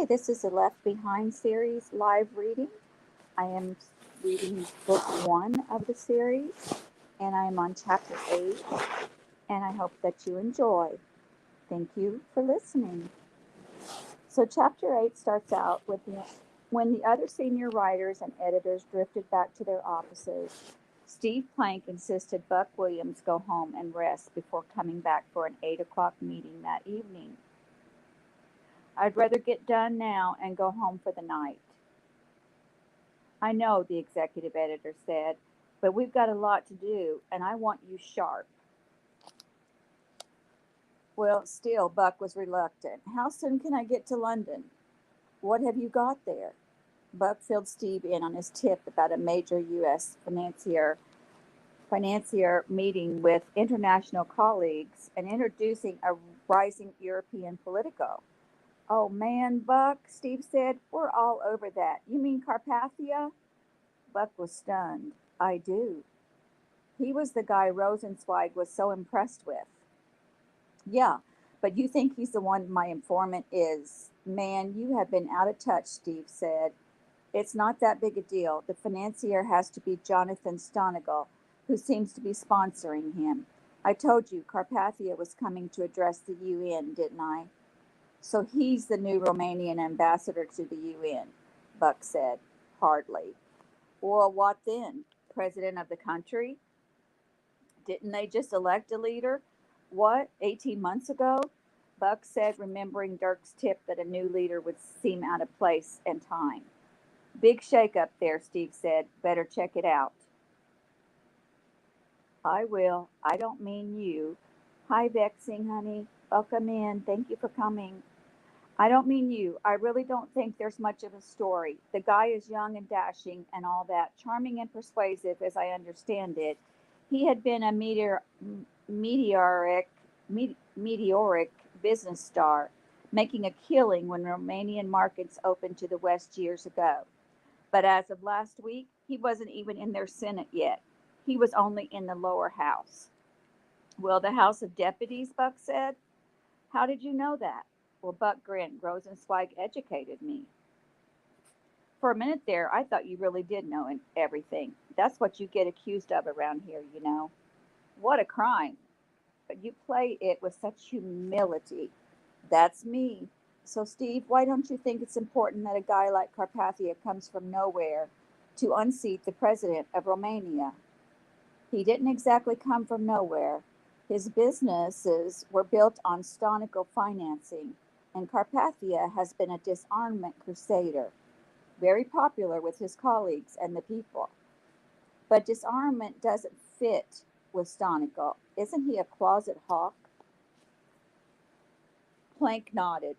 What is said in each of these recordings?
Okay, this is the Left Behind series live reading. I am reading book one of the series, and I am on chapter 8, and I hope that you enjoy. Thank you for listening. So, chapter 8 starts out with when the other senior writers and editors drifted back to their offices. Steve Plank insisted Buck Williams go home and rest before coming back for an 8 o'clock meeting that evening. I'd rather get done now and go home for the night. I know, the executive editor said, but we've got a lot to do, and I want you sharp. Well, still, Buck was reluctant. How soon can I get to London? What have you got there? Buck filled Steve in on his tip about a major U.S. financier meeting with international colleagues and introducing a rising European Politico. Oh man, Buck, Steve said, we're all over that. You mean Carpathia? Buck was stunned. I do. He was the guy Rosenzweig was so impressed with. Yeah, but you think he's the one my informant is. Man, you have been out of touch, Steve said. It's not that big a deal. The financier has to be Jonathan Stonigal, who seems to be sponsoring him. I told you Carpathia was coming to address the UN, didn't I? So he's the new Romanian ambassador to the UN, Buck said. Hardly. Well, what then? President of the country? Didn't they just elect a leader? What, 18 months ago? Buck said, remembering Dirk's tip that a new leader would seem out of place and time. Big shake up there, Steve said. Better check it out. I will. I don't mean you. Hi, Vexing, honey. Welcome in. Thank you for coming. I don't mean you. I really don't think there's much of a story. The guy is young and dashing and all that, charming and persuasive, as I understand it. He had been a meteoric, meteoric business star, making a killing when Romanian markets opened to the West years ago. But as of last week, he wasn't even in their Senate yet. He was only in the lower house. Well, the House of Deputies, Buck said. How did you know that? Well, Buck grinned. Rosenzweig educated me. For a minute there, I thought you really did know everything. That's what you get accused of around here, you know. What a crime. But you play it with such humility. That's me. So, Steve, why don't you think it's important that a guy like Carpathia comes from nowhere to unseat the president of Romania? He didn't exactly come from nowhere. His businesses were built on Stonical financing, and Carpathia has been a disarmament crusader, very popular with his colleagues and the people. But disarmament doesn't fit with Stonical. Isn't he a closet hawk? Plank nodded.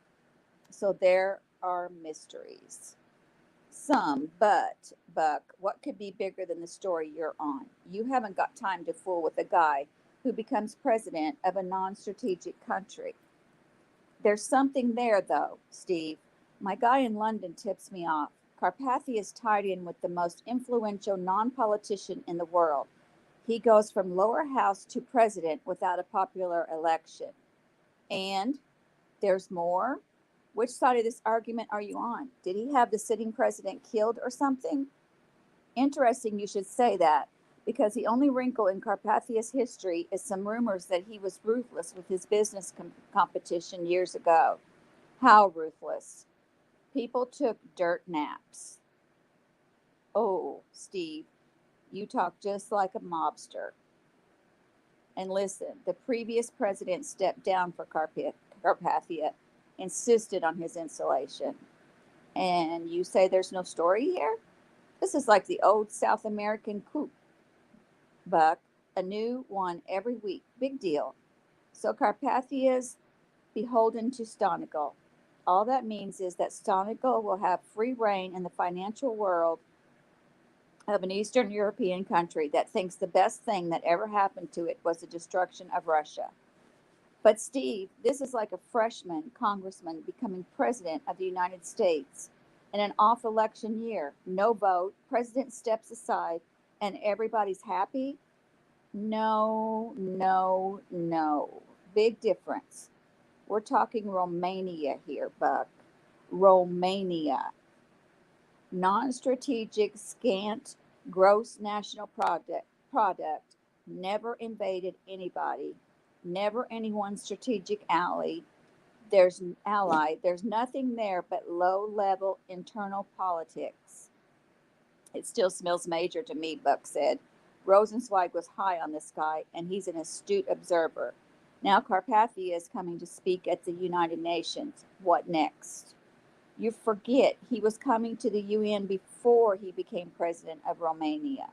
So there are mysteries. Some, but, Buck, what could be bigger than the story you're on? You haven't got time to fool with a guy who becomes president of a non strategic country. There's something there, though, Steve. My guy in London tips me off. Carpathia is tied in with the most influential non politician in the world. He goes from lower house to president without a popular election. And there's more. Which side of this argument are you on? Did he have the sitting president killed or something? Interesting you should say that, because the only wrinkle in Carpathia's history is some rumors that he was ruthless with his business competition years ago. How ruthless? People took dirt naps. Oh, Steve, you talk just like a mobster. And listen, the previous president stepped down for Carpathia, insisted on his insulation. And you say there's no story here? This is like the old South American coup, Buck. A new one every week. Big deal. So Carpathia's beholden to Stonigal. All that means is that Stonigal will have free reign in the financial world of an Eastern European country that thinks the best thing that ever happened to it was the destruction of Russia. But Steve, this is like a freshman congressman becoming president of the United States in an off election year. No vote, president steps aside, and everybody's happy? No, no, no. Big difference. We're talking Romania here, Buck. Romania. Non-strategic, scant, gross national product, never invaded anybody, never anyone's strategic there's nothing there but low-level internal politics. It still smells major to me, Buck said. Rosenzweig was high on this guy, and he's an astute observer. Now Carpathia is coming to speak at the United Nations. What next? You forget he was coming to the UN before he became president of Romania.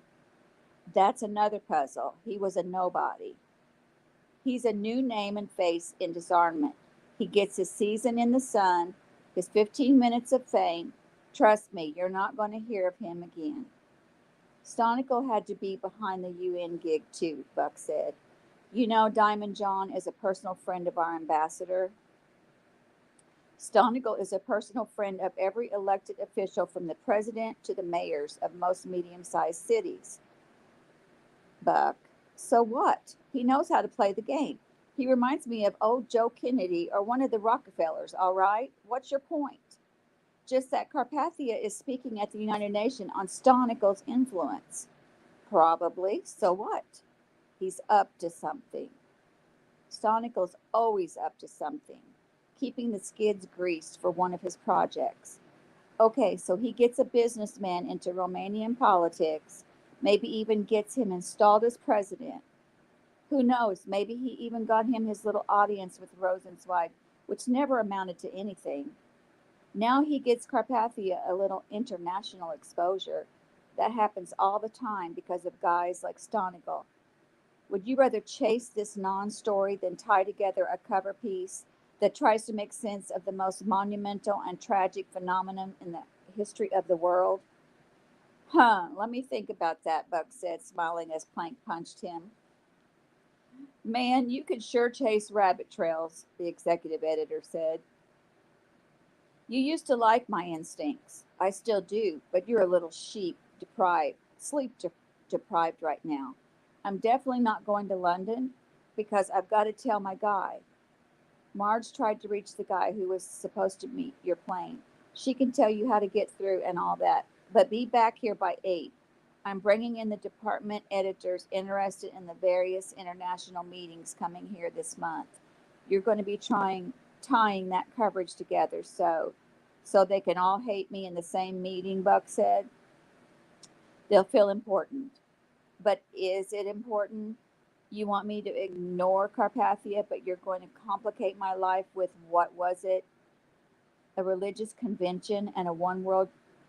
That's another puzzle. He was a nobody. He's a new name and face in disarmament. He gets his season in the sun, his 15 minutes of fame. Trust me, you're not going to hear of him again. Stonikel had to be behind the UN gig too, Buck said. You know, Diamond John is a personal friend of our ambassador. Stonikel is a personal friend of every elected official from the president to the mayors of most medium-sized cities. Buck, so what? He knows how to play the game. He reminds me of old Joe Kennedy or one of the Rockefellers, all right? What's your point? Just that Carpathia is speaking at the United Nations on Stonikel's influence. Probably. So what? He's up to something. Stonikel's always up to something, keeping the skids greased for one of his projects. Okay, so he gets a businessman into Romanian politics, maybe even gets him installed as president. Who knows, maybe he even got him his little audience with Rosenzweig, which never amounted to anything. Now he gets Carpathia a little international exposure. That happens all the time because of guys like Stonikel. Would you rather chase this non-story than tie together a cover piece that tries to make sense of the most monumental and tragic phenomenon in the history of the world? Let me think about that, Buck said, smiling as Plank punched him. Man, you could sure chase rabbit trails, the executive editor said. You used to like my instincts. I still do, but you're a little sleep deprived right now. I'm definitely not going to London because I've got to tell my guy. Marge tried to reach the guy who was supposed to meet your plane. She can tell you how to get through and all that, but be back here by 8. I'm bringing in the department editors interested in the various international meetings coming here this month. You're going to be tying that coverage together so they can all hate me in the same meeting, Buck said. They'll feel important. But is it important? You want me to ignore Carpathia, but you're going to complicate my life with what was it? A religious convention and a one world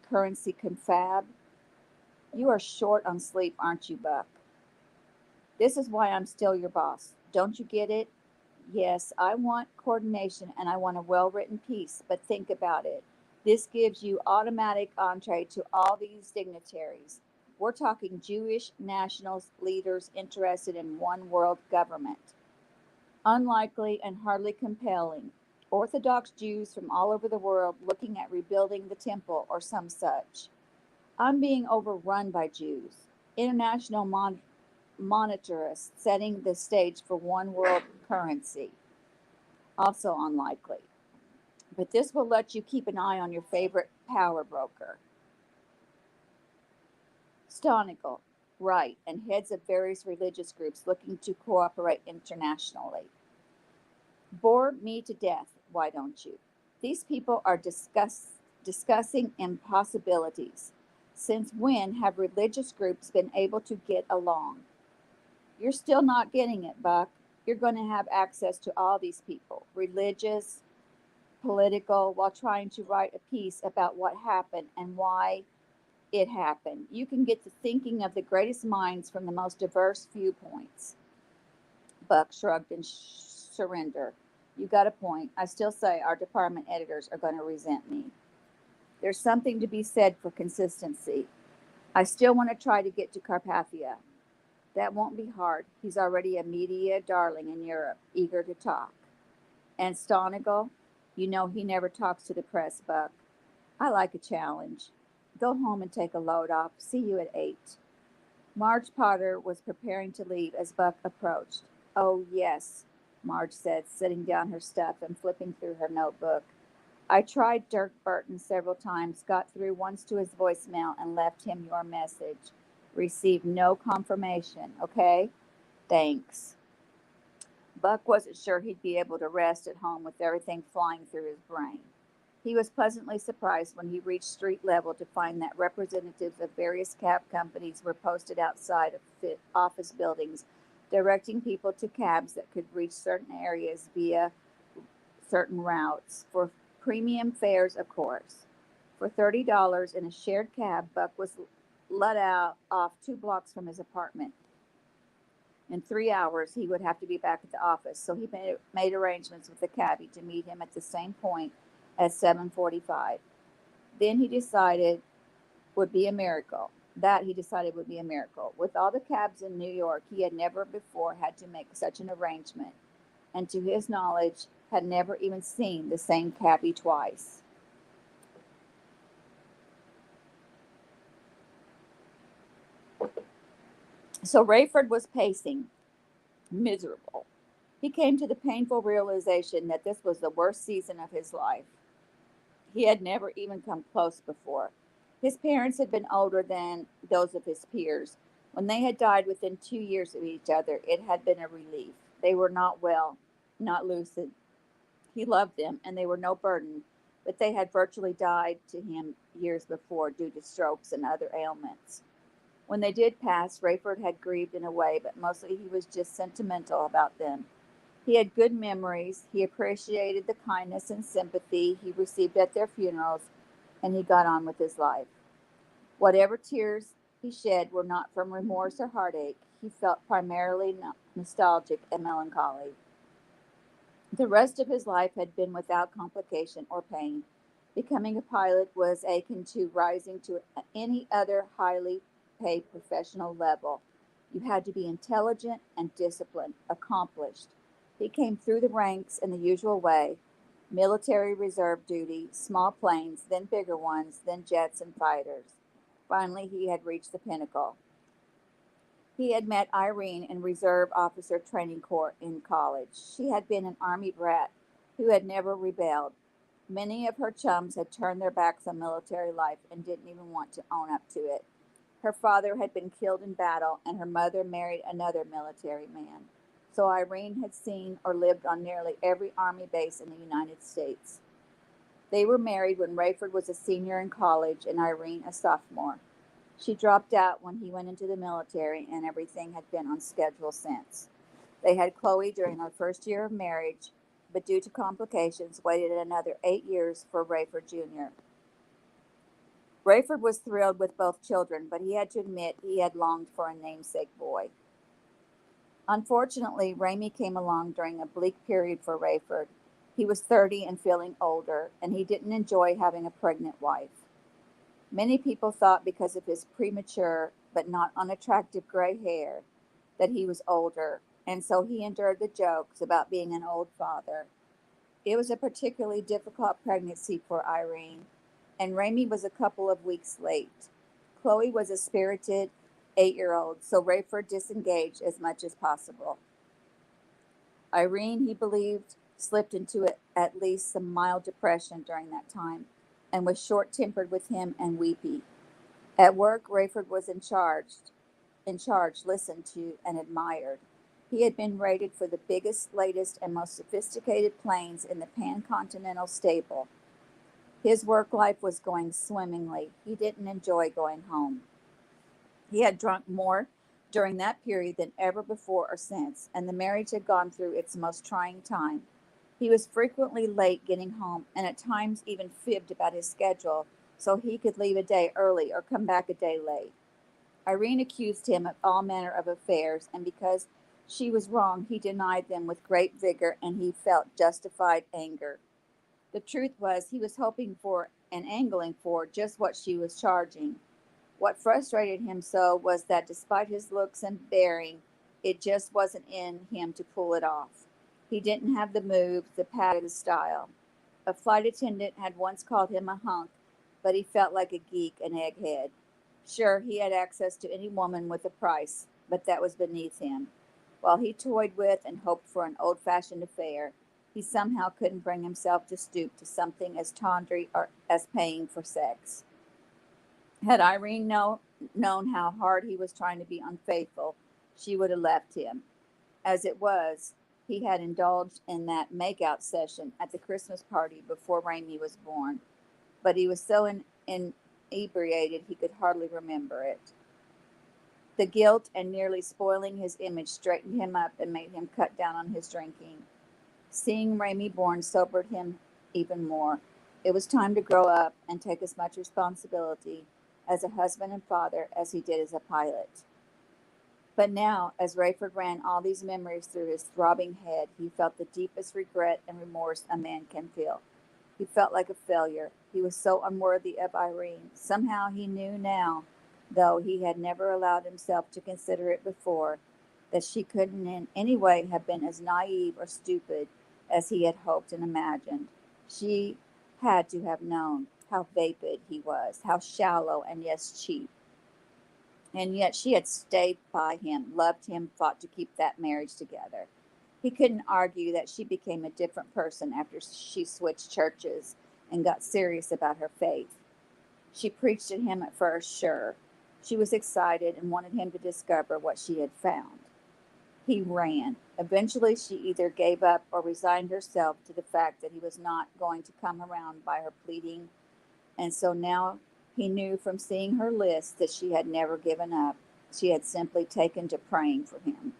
currency confab? You are short on sleep, aren't you, Buck? This is why I'm still your boss. Don't you get it? Yes, I want coordination and I want a well-written piece, but think about it. This gives you automatic entree to all these dignitaries. We're talking Jewish nationals, leaders interested in one world government. Unlikely and hardly compelling. Orthodox Jews from all over the world looking at rebuilding the temple or some such. I'm being overrun by Jews. International monetarists setting the stage for one world currency. Also unlikely. But this will let you keep an eye on your favorite power broker. Stonikel, right, and heads of various religious groups looking to cooperate internationally. Bore me to death, why don't you? These people are discussing impossibilities. Since when have religious groups been able to get along? You're still not getting it, Buck. You're going to have access to all these people, religious, political, while trying to write a piece about what happened and why it happened. You can get to thinking of the greatest minds from the most diverse viewpoints. Buck shrugged in surrender. You got a point. I still say our department editors are going to resent me. There's something to be said for consistency. I still want to try to get to Carpathia. That won't be hard. He's already a media darling in Europe, eager to talk. And Stonikel, you know he never talks to the press, Buck. I like a challenge. Go home and take a load off. See you at 8. Marge Potter was preparing to leave as Buck approached. Oh, yes, Marge said, setting down her stuff and flipping through her notebook. I tried Dirk Burton several times, got through once to his voicemail, and left him your message. Received no confirmation. Okay? Thanks. Buck wasn't sure he'd be able to rest at home with everything flying through his brain. He was pleasantly surprised when he reached street level to find that representatives of various cab companies were posted outside of office buildings, directing people to cabs that could reach certain areas via certain routes for premium fares, of course. For $30 in a shared cab, Buck was let out off 2 blocks from his apartment. In 3 hours, he would have to be back at the office, so he made arrangements with the cabbie to meet him at the same point at 7:45. Then he decided would be a miracle. That he decided would be a miracle. With all the cabs in New York, he had never before had to make such an arrangement, and to his knowledge, had never even seen the same cabbie twice. So Rayford was pacing, miserable. He came to the painful realization that this was the worst season of his life. He had never even come close before. His parents had been older than those of his peers. When they had died within 2 years of each other, it had been a relief. They were not well, not lucid. He loved them, and they were no burden, but they had virtually died to him years before due to strokes and other ailments. When they did pass, Rayford had grieved in a way, but mostly he was just sentimental about them. He had good memories. He appreciated the kindness and sympathy he received at their funerals, and he got on with his life. Whatever tears he shed were not from remorse or heartache. He felt primarily nostalgic and melancholy. The rest of his life had been without complication or pain. Becoming a pilot was akin to rising to any other highly paid professional level. You had to be intelligent and disciplined, accomplished. He came through the ranks in the usual way: military reserve duty, small planes, then bigger ones, then jets and fighters. Finally, he had reached the pinnacle. He had met Irene in Reserve Officer Training Corps in college. She had been an Army brat who had never rebelled. Many of her chums had turned their backs on military life and didn't even want to own up to it. Her father had been killed in battle, and her mother married another military man. So Irene had seen or lived on nearly every Army base in the United States. They were married when Rayford was a senior in college and Irene a sophomore. She dropped out when he went into the military, and everything had been on schedule since. They had Chloe during their first year of marriage, but due to complications, waited another 8 years for Rayford Jr. Rayford was thrilled with both children, but he had to admit he had longed for a namesake boy. Unfortunately, Ramey came along during a bleak period for Rayford. He was 30 and feeling older, and he didn't enjoy having a pregnant wife. Many people thought because of his premature but not unattractive gray hair that he was older, and so he endured the jokes about being an old father. It was a particularly difficult pregnancy for Irene, and Ramey was a couple of weeks late. Chloe was a spirited 8-year-old, so Rayford disengaged as much as possible. Irene, he believed, slipped into at least some mild depression during that time and was short tempered with him and weepy. At work, Rayford was in charge, listened to, and admired. He had been rated for the biggest, latest, and most sophisticated planes in the Pan-Continental stable. His work life was going swimmingly. He didn't enjoy going home. He had drunk more during that period than ever before or since, and the marriage had gone through its most trying time. He was frequently late getting home and at times even fibbed about his schedule so he could leave a day early or come back a day late. Irene accused him of all manner of affairs, and because she was wrong, he denied them with great vigor, and he felt justified anger. The truth was, he was hoping for and angling for just what she was charging. What frustrated him so was that despite his looks and bearing, it just wasn't in him to pull it off. He didn't have the moves, the pattern, the style. A flight attendant had once called him a hunk, but he felt like a geek, an egghead. Sure, he had access to any woman with a price, but that was beneath him. While he toyed with and hoped for an old-fashioned affair, He somehow couldn't bring himself to stoop to something as tawdry or as paying for sex. Had Irene known how hard he was trying to be unfaithful, she would have left him. As it was, he had indulged in that makeout session at the Christmas party before Raimi was born, but he was so inebriated he could hardly remember it. The guilt and nearly spoiling his image straightened him up and made him cut down on his drinking. Seeing Raimi born sobered him even more. It was time to grow up and take as much responsibility as a husband and father as he did as a pilot. But now, as Rayford ran all these memories through his throbbing head, he felt the deepest regret and remorse a man can feel. He felt like a failure. He was so unworthy of Irene. Somehow he knew now, though he had never allowed himself to consider it before, that she couldn't in any way have been as naive or stupid as he had hoped and imagined. She had to have known how vapid he was, how shallow and yes, cheap. And yet she had stayed by him, loved him, fought to keep that marriage together. He couldn't argue that she became a different person after she switched churches and got serious about her faith. She preached at him at first, sure. She was excited and wanted him to discover what she had found. He ran. Eventually, she either gave up or resigned herself to the fact that he was not going to come around by her pleading, and so now he knew from seeing her list that she had never given up. She had simply taken to praying for him.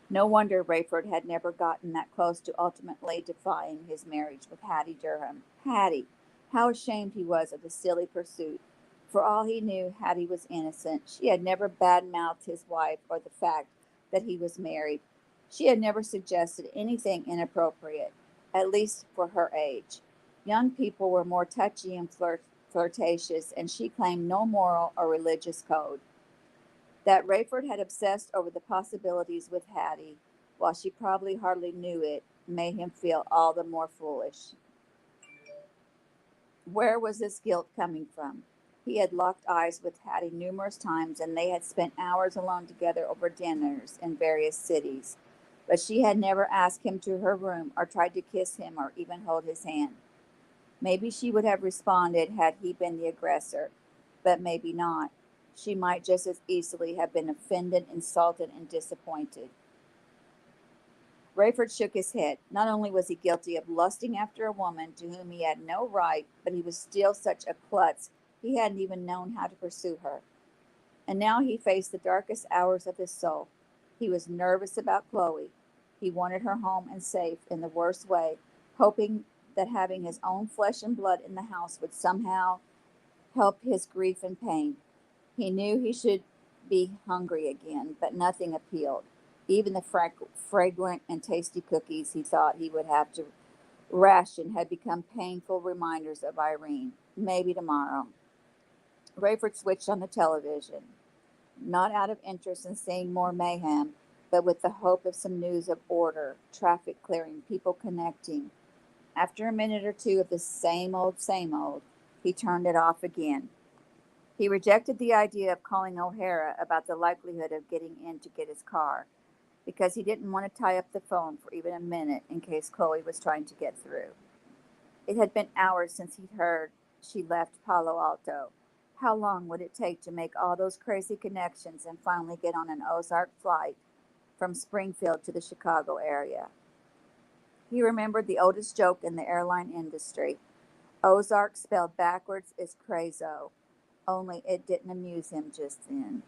No wonder Rayford had never gotten that close to ultimately defying his marriage with Hattie Durham. Hattie! How ashamed he was of the silly pursuit. For all he knew, Hattie was innocent. She had never bad-mouthed his wife or the fact that he was married. She had never suggested anything inappropriate, at least for her age. Young people were more touchy and flirtatious, and she claimed no moral or religious code. That Rayford had obsessed over the possibilities with Hattie, while she probably hardly knew it, made him feel all the more foolish. Where was this guilt coming from? He had locked eyes with Hattie numerous times, and they had spent hours alone together over dinners in various cities. But she had never asked him to her room or tried to kiss him or even hold his hand. Maybe she would have responded had he been the aggressor, but maybe not. She might just as easily have been offended, insulted, and disappointed. Rayford shook his head. Not only was he guilty of lusting after a woman to whom he had no right, but he was still such a klutz he hadn't even known how to pursue her. And now he faced the darkest hours of his soul. He was nervous about Chloe. He wanted her home and safe in the worst way, hoping that having his own flesh and blood in the house would somehow help his grief and pain. He knew he should be hungry again, but nothing appealed. Even the fragrant and tasty cookies he thought he would have to ration had become painful reminders of Irene. Maybe tomorrow. Rayford switched on the television, not out of interest in seeing more mayhem, but with the hope of some news of order, traffic clearing, people connecting. After a minute or two of the same old, he turned it off again. He rejected the idea of calling O'Hara about the likelihood of getting in to get his car, because he didn't want to tie up the phone for even a minute in case Chloe was trying to get through. It had been hours since he'd heard she left Palo Alto. How long would it take to make all those crazy connections and finally get on an Ozark flight from Springfield to the Chicago area? He remembered the oldest joke in the airline industry. Ozark spelled backwards is Crazo, only it didn't amuse him just then.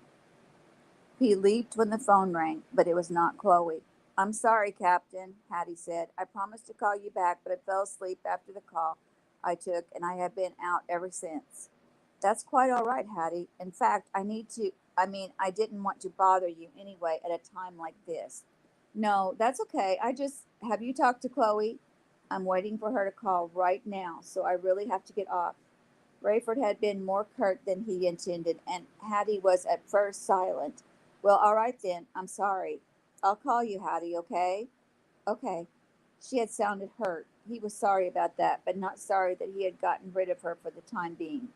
He leaped when the phone rang, but it was not Chloe. "I'm sorry, Captain," Hattie said. "I promised to call you back, but I fell asleep after the call I took, and I have been out ever since." "That's quite all right, Hattie. In fact, I didn't want to bother you anyway at a time like this." "No, that's okay. Have you talked to Chloe?" "I'm waiting for her to call right now, so I really have to get off." Rayford had been more curt than he intended, and Hattie was at first silent. "Well, all right then. I'm sorry. I'll call you, Hattie, okay?" "Okay." She had sounded hurt. He was sorry about that, but not sorry that he had gotten rid of her for the time being.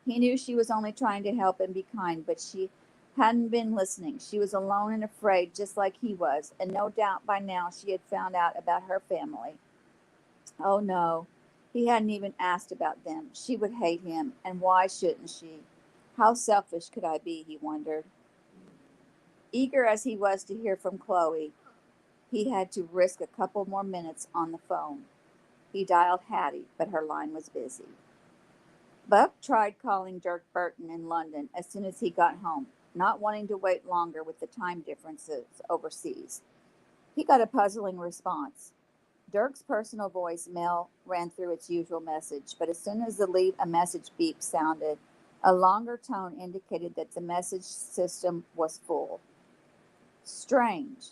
He knew she was only trying to help and be kind, but she hadn't been listening. She was alone and afraid, just like he was, and no doubt by now she had found out about her family. Oh no, he hadn't even asked about them. She would hate him, and why shouldn't she? How selfish could I be, he wondered. Eager as he was to hear from Chloe, he had to risk a couple more minutes on the phone. He dialed Hattie, but her line was busy. Buck tried calling Dirk Burton in London as soon as he got home, not wanting to wait longer with the time differences overseas. He got a puzzling response. Dirk's personal voicemail ran through its usual message, but as soon as the leave a message beep sounded, a longer tone indicated that the message system was full. Strange.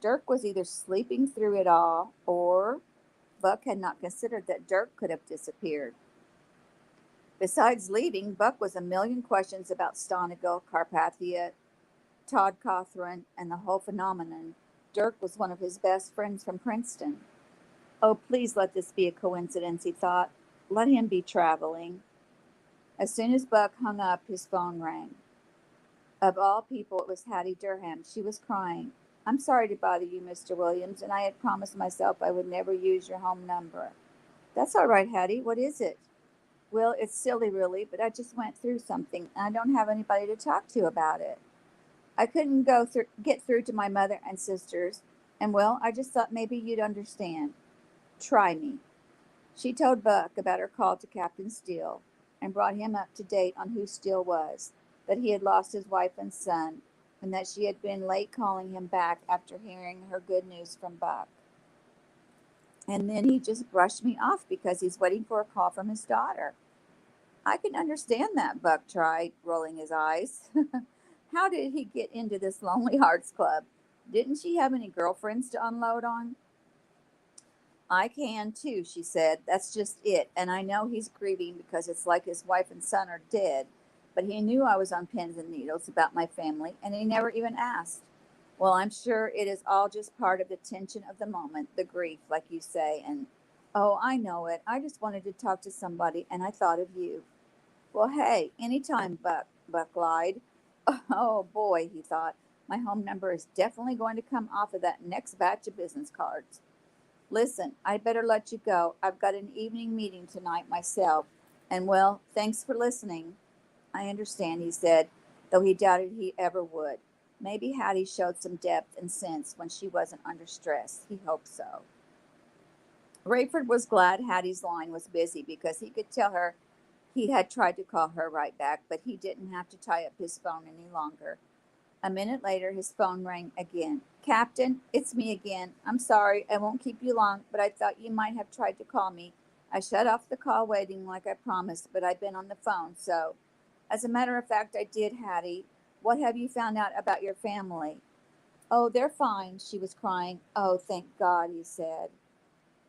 Dirk was either sleeping through it all, or Buck had not considered that Dirk could have disappeared. Besides leaving, Buck was a million questions about Stonigal, Carpathia, Todd Cawthron, and the whole phenomenon. Dirk was one of his best friends from Princeton. Oh, please let this be a coincidence, he thought. Let him be traveling. As soon as Buck hung up, his phone rang. Of all people, it was Hattie Durham. She was crying. I'm sorry to bother you, Mr. Williams, and I had promised myself I would never use your home number. That's all right, Hattie. What is it? Well, it's silly, really, but I just went through something, and I don't have anybody to talk to about it. I couldn't get through to my mother and sisters, and well, I just thought maybe you'd understand. Try me. She told Buck about her call to Captain Steele and brought him up to date on who Steele was, that he had lost his wife and son, and that she had been late calling him back after hearing her good news from Buck. And then he just brushed me off because he's waiting for a call from his daughter. I can understand that, Buck tried, rolling his eyes. How did he get into this Lonely Hearts Club? Didn't she have any girlfriends to unload on? I can too, she said. That's just it. And I know he's grieving because it's like his wife and son are dead. But he knew I was on pins and needles about my family, and he never even asked. Well, I'm sure it is all just part of the tension of the moment, the grief, like you say. And oh, I know it. I just wanted to talk to somebody, and I thought of you. Well, hey, anytime, Buck lied. Oh boy, he thought. My home number is definitely going to come off of that next batch of business cards. Listen, I'd better let you go. I've got an evening meeting tonight myself. And well, thanks for listening. I understand, he said, though he doubted he ever would. Maybe Hattie showed some depth and sense when she wasn't under stress. He hoped so. Rayford was glad Hattie's line was busy because he could tell her he had tried to call her right back, but he didn't have to tie up his phone any longer. A minute later, his phone rang again. Captain, it's me again. I'm sorry, I won't keep you long, but I thought you might have tried to call me. I shut off the call waiting like I promised, but I've been on the phone, so. As a matter of fact, I did, Hattie. What have you found out about your family? Oh, they're fine, she was crying. Oh, thank God, he said.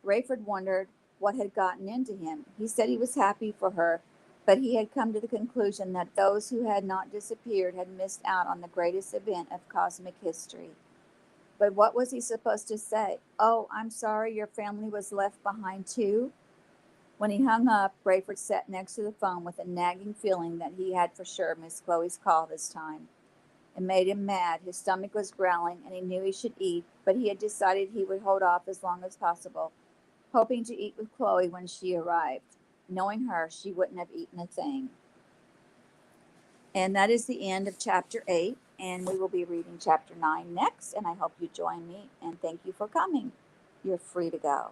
Rayford wondered what had gotten into him. He said he was happy for her, but he had come to the conclusion that those who had not disappeared had missed out on the greatest event of cosmic history. But what was he supposed to say? Oh, I'm sorry your family was left behind too? When he hung up, Rayford sat next to the phone with a nagging feeling that he had for sure missed Chloe's call this time. It made him mad. His stomach was growling, and he knew he should eat, but he had decided he would hold off as long as possible, hoping to eat with Chloe when she arrived. Knowing her, she wouldn't have eaten a thing. And that is the end of chapter 8, and we will be reading chapter 9 next, and I hope you join me, and thank you for coming. You're free to go.